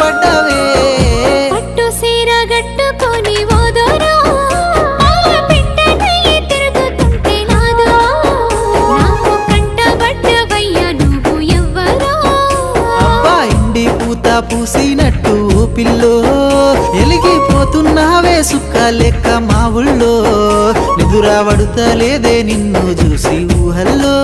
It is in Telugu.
పడ్డవే పట్టు సీర గట్టుకొని ఓదోరో పెట్టనయ్యి తిరుగుతుంటే నాదో నాకు కంటబడ్డవయ్యా నువ్వు ఎవ్వరో అబ్బా ఇండి పూత పూసినట్టు పిల్లో ఎలిగిపోతున్నావే సుక్క లెక్క మా ఊళ్ళో నిదురా పడుతలేదే నిన్ను చూసి ఊహల్లో